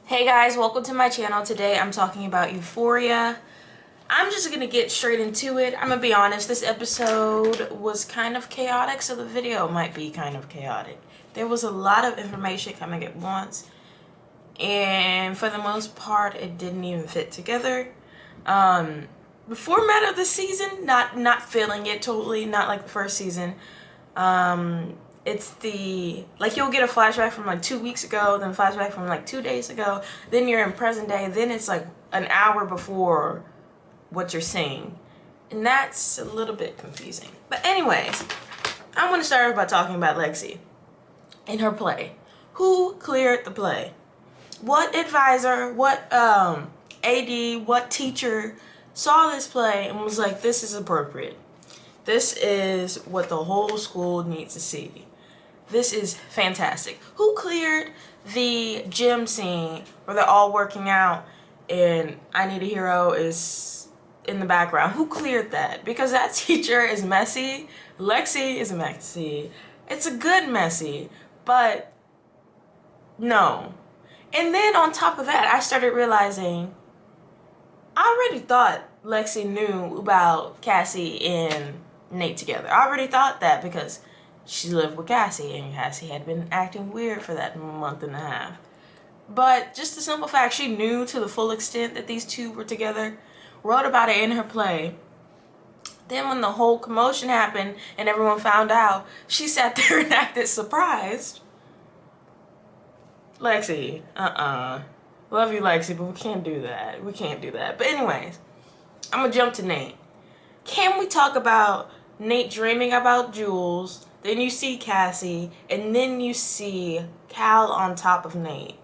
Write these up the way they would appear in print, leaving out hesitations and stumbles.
Hey guys, welcome to my channel. Today I'm talking about Euphoria. I'm just gonna get straight into it. I'm gonna be honest, this episode was kind of chaotic, so the video might be kind of chaotic. There was a lot of information coming at once, and for the most part, it didn't even fit together. The format of the season, not feeling it totally, not like the first season. It's like you'll get a flashback from like 2 weeks ago, then a flashback from like 2 days ago, then you're in present day, then it's like an hour before what you're seeing. And that's a little bit confusing. But anyways, I'm gonna start by talking about Lexi and her play. Who cleared the play? What advisor, what AD, what teacher saw this play and was like, this is appropriate. This is what the whole school needs to see. This is fantastic. Who cleared the gym scene where they're all working out and I Need a Hero is in the background? Who cleared that? Because that teacher is messy. Lexi is messy. It's a good messy, but no. And then on top of that, I started realizing I already thought Lexi knew about Cassie and Nate together. I already thought that because she lived with Cassie and Cassie had been acting weird for that month and a half. But just the simple fact she knew to the full extent that these two were together, wrote about it in her play. Then when the whole commotion happened and everyone found out, she sat there and acted surprised. Lexi, love you, Lexi, but we can't do that. We can't do that. But anyways, I'm gonna jump to Nate. Can we talk about Nate dreaming about Jules, then you see Cassie, and then you see Cal on top of Nate?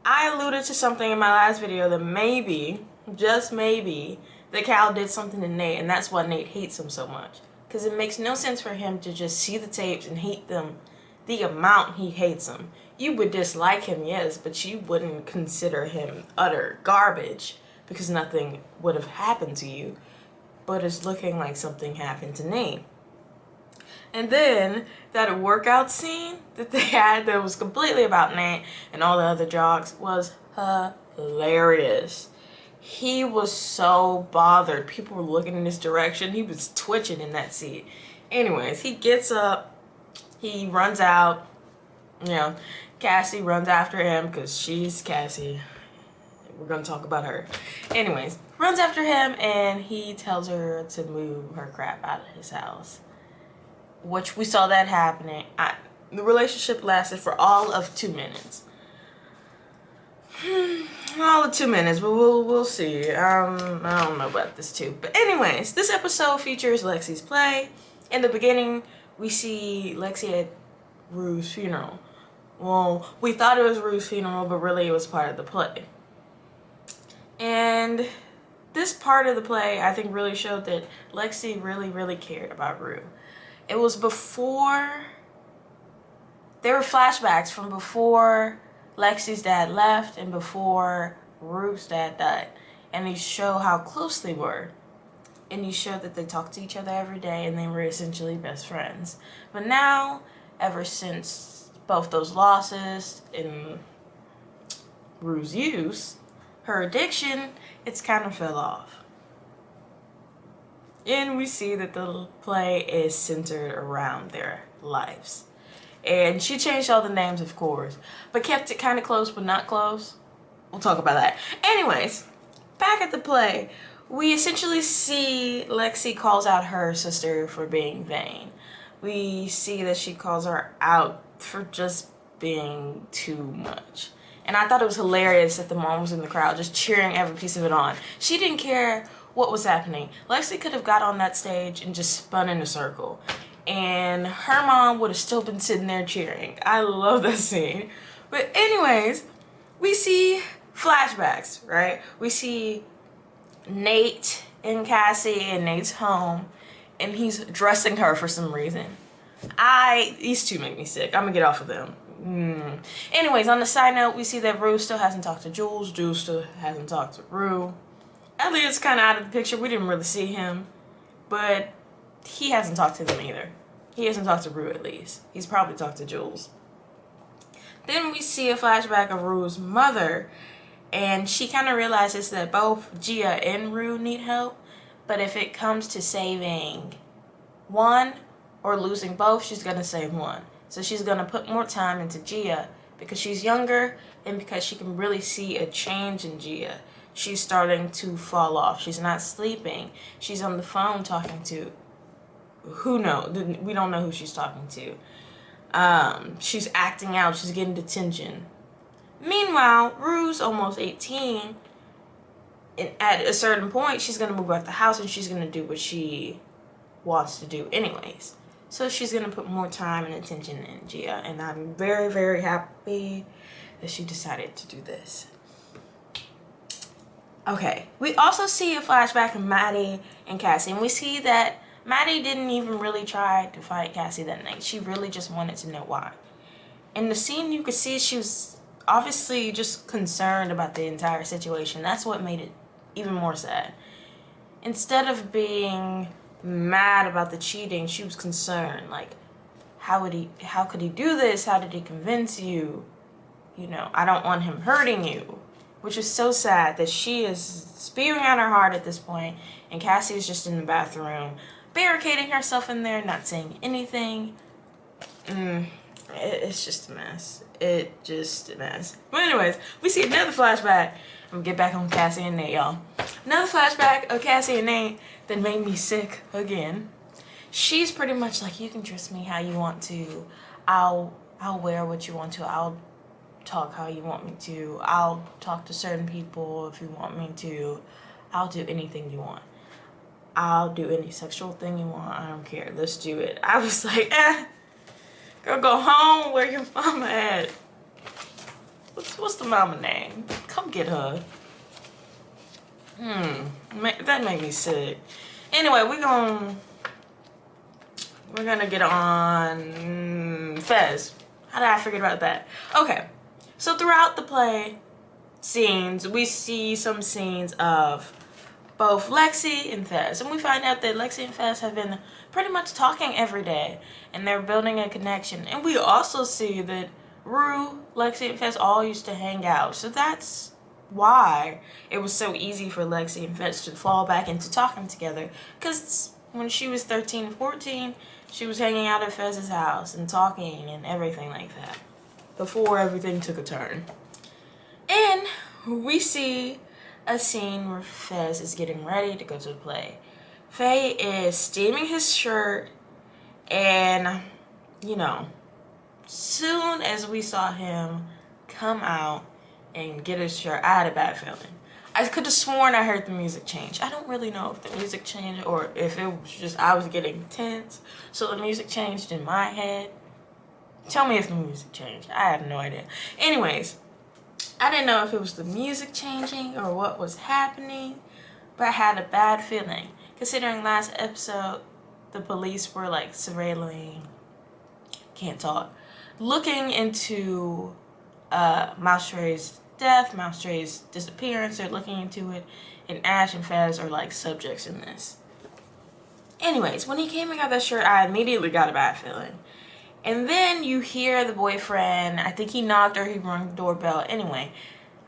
I alluded to something in my last video that maybe, just maybe, that Cal did something to Nate, and that's why Nate hates him so much. Because it makes no sense for him to just see the tapes and hate them the amount he hates them. You would dislike him, yes, but you wouldn't consider him utter garbage because nothing would have happened to you. But it's looking like something happened to Nate. And then that workout scene that they had that was completely about Nate and all the other jocks was hilarious. He was so bothered. People were looking in his direction. He was twitching in that seat. Anyways, he gets up. He runs out. You know, Cassie runs after him because she's Cassie. We're going to talk about her. Anyways, runs after him and he tells her to move her crap out of his house. Which we saw that happening. The relationship lasted for all of 2 minutes. All of 2 minutes, but we'll see. I don't know about this too. But anyways, this episode features Lexi's play. In the beginning, we see Lexi at Rue's funeral. Well, we thought it was Rue's funeral, but really it was part of the play. And this part of the play, I think, really showed that Lexi really cared about Rue. It was before, there were flashbacks from before Lexi's dad left and before Rue's dad died. And you show how close they were. And you show that they talked to each other every day and they were essentially best friends. But now, ever since both those losses and Rue's use, her addiction, it's kind of fell off. And we see that the play is centered around their lives. And she changed all the names, of course, but kept it kind of close but not close. We'll talk about that. Anyways, back at the play, we essentially see Lexi calls out her sister for being vain. We see that she calls her out for just being too much. And I thought it was hilarious that the mom was in the crowd just cheering every piece of it on. She didn't care what was happening. Lexi could have got on that stage and just spun in a circle. And her mom would have still been sitting there cheering. I love that scene. But anyways, we see flashbacks, right? We see Nate and Cassie in Nate's home. And he's dressing her for some reason. These two make me sick. I'm gonna get off of them. Anyways, on the side note, we see that Rue still hasn't talked to Jules. Jules still hasn't talked to Rue. Elliot's kind of out of the picture. We didn't really see him. But he hasn't talked to them either. He hasn't talked to Rue, at least. He's probably talked to Jules. Then we see a flashback of Rue's mother, and she kind of realizes that both Gia and Rue need help, but if it comes to saving one or losing both, she's going to save one. So she's going to put more time into Gia because she's younger and because she can really see a change in Gia. She's starting to fall off. She's not sleeping. She's on the phone talking to who knows? We don't know who she's talking to. She's acting out. She's getting detention. Meanwhile, Rue's almost 18. And at a certain point, she's going to move out the house and she's going to do what she wants to do anyways. So she's going to put more time and attention in Gia. And I'm very, very happy that she decided to do this. Okay. We also see a flashback of Maddie and Cassie. And we see that Maddie didn't even really try to fight Cassie that night. She really just wanted to know why. In the scene, you could see she was obviously just concerned about the entire situation. That's what made it even more sad. Instead of being mad about the cheating, she was concerned. Like, how could he do this? How did he convince you? You know, I don't want him hurting you. Which is so sad that she is spewing out her heart at this point, and Cassie is just in the bathroom, barricading herself in there, not saying anything. It's just a mess. It's just a mess. But anyways, we see another flashback. I'm gonna get back on Cassie and Nate, y'all. Another flashback of Cassie and Nate that made me sick again. She's pretty much like, you can dress me how you want to. I'll wear what you want to. I'll talk how you want me to. I'll talk to certain people if you want me to. I'll do anything you want. I'll do any sexual thing you want. I don't care. Let's do it. I was like, girl, go home. Where your mama at? What's the mama name? Come get her. That made me sick. Anyway, we're gonna get on Fez. How did I forget about that? Okay. So throughout the play scenes, we see some scenes of both Lexi and Fez. And we find out that Lexi and Fez have been pretty much talking every day. And they're building a connection. And we also see that Rue, Lexi, and Fez all used to hang out. So that's why it was so easy for Lexi and Fez to fall back into talking together. Because when she was 13 and 14, she was hanging out at Fez's house and talking and everything like that. Before everything took a turn. And we see a scene where Fez is getting ready to go to the play. Faye is steaming his shirt, and, you know, soon as we saw him come out and get his shirt, I had a bad feeling. I could have sworn I heard the music change. I don't really know if the music changed or if it was just I was getting tense, so the music changed in my head. Tell me if the music changed. I have no idea. Anyways, I didn't know if it was the music changing or what was happening, but I had a bad feeling. Considering last episode, the police were like surveilling, can't talk, looking into Mouse Trey's death, Mouse Trey's disappearance. They're looking into it, and Ash and Fez are like subjects in this. Anyways, when he came and got that shirt, I immediately got a bad feeling. And then you hear the boyfriend, I think he knocked or he rung the doorbell. Anyway,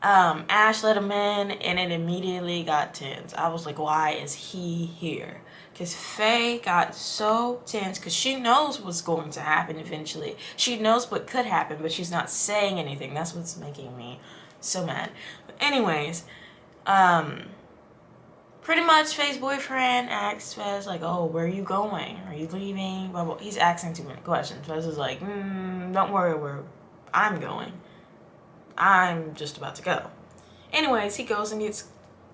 Ash let him in, and it immediately got tense. I was like, why is he here? Because Faye got so tense because she knows what's going to happen eventually. She knows what could happen, but she's not saying anything. That's what's making me so mad. But anyways, pretty much Faye's boyfriend asks Fez, like, oh, where are you going? Are you leaving? Blah, blah. He's asking too many questions. Fez is like, don't worry where I'm going. I'm just about to go. Anyways, he goes and gets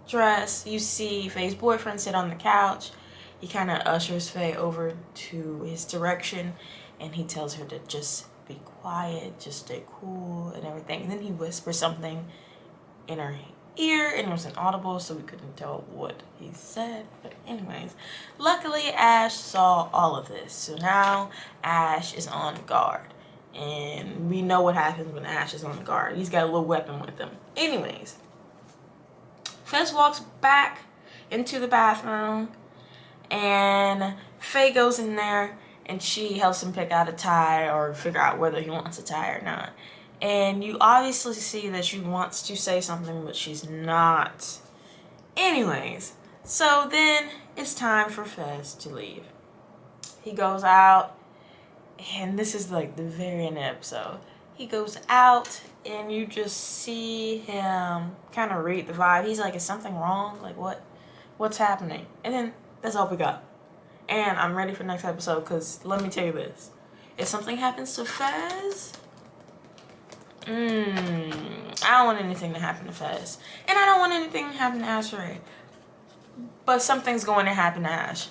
dressed. You see Faye's boyfriend sit on the couch. He kind of ushers Faye over to his direction, and he tells her to just be quiet, just stay cool and everything. And then he whispers something in her ear, and it was inaudible, so we couldn't tell what he said. But anyways, luckily Ash saw all of this, so now Ash is on guard, and we know what happens when Ash is on guard. He's got a little weapon with him. Anyways, Fez walks back into the bathroom, and Faye goes in there, and she helps him pick out a tie or figure out whether he wants a tie or not. And you obviously see that she wants to say something, but she's not. Anyways, so then it's time for Fez to leave. He goes out, and this is like the very end of the episode. He goes out, and you just see him kind of read the vibe. He's like, is something wrong? Like, what's happening? And then that's all we got. And I'm ready for the next episode, because let me tell you this. If something happens to Fez, I don't want anything to happen to Fez. And I don't want anything to happen to Ash Ray. But something's going to happen to Ash.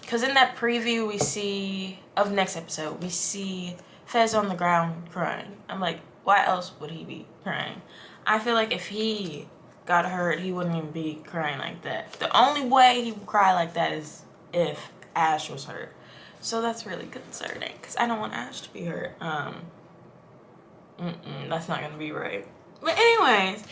Because in that preview we see, of next episode, we see Fez on the ground crying. I'm like, why else would he be crying? I feel like if he got hurt, he wouldn't even be crying like that. The only way he would cry like that is if Ash was hurt. So that's really concerning, because I don't want Ash to be hurt. That's not going to be right. But anyways,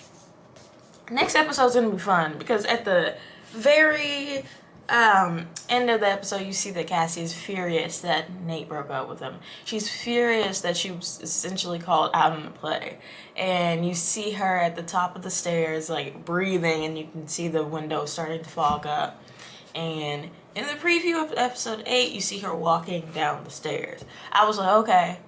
next episode's going to be fun, because at the very end of the episode, you see that Cassie is furious that Nate broke up with him. She's furious that she was essentially called out on the play. And you see her at the top of the stairs, like, breathing, and you can see the window starting to fog up. And in the preview of episode 8, you see her walking down the stairs. I was like, okay.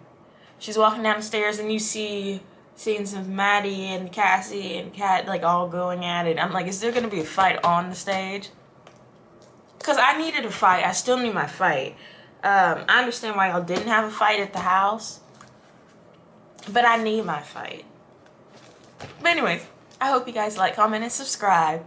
She's walking down the stairs, and you see scenes of Maddie and Cassie and Kat, like, all going at it. I'm like, is there going to be a fight on the stage? Because I needed a fight. I still need my fight. I understand why y'all didn't have a fight at the house. But I need my fight. But anyways, I hope you guys like, comment, and subscribe.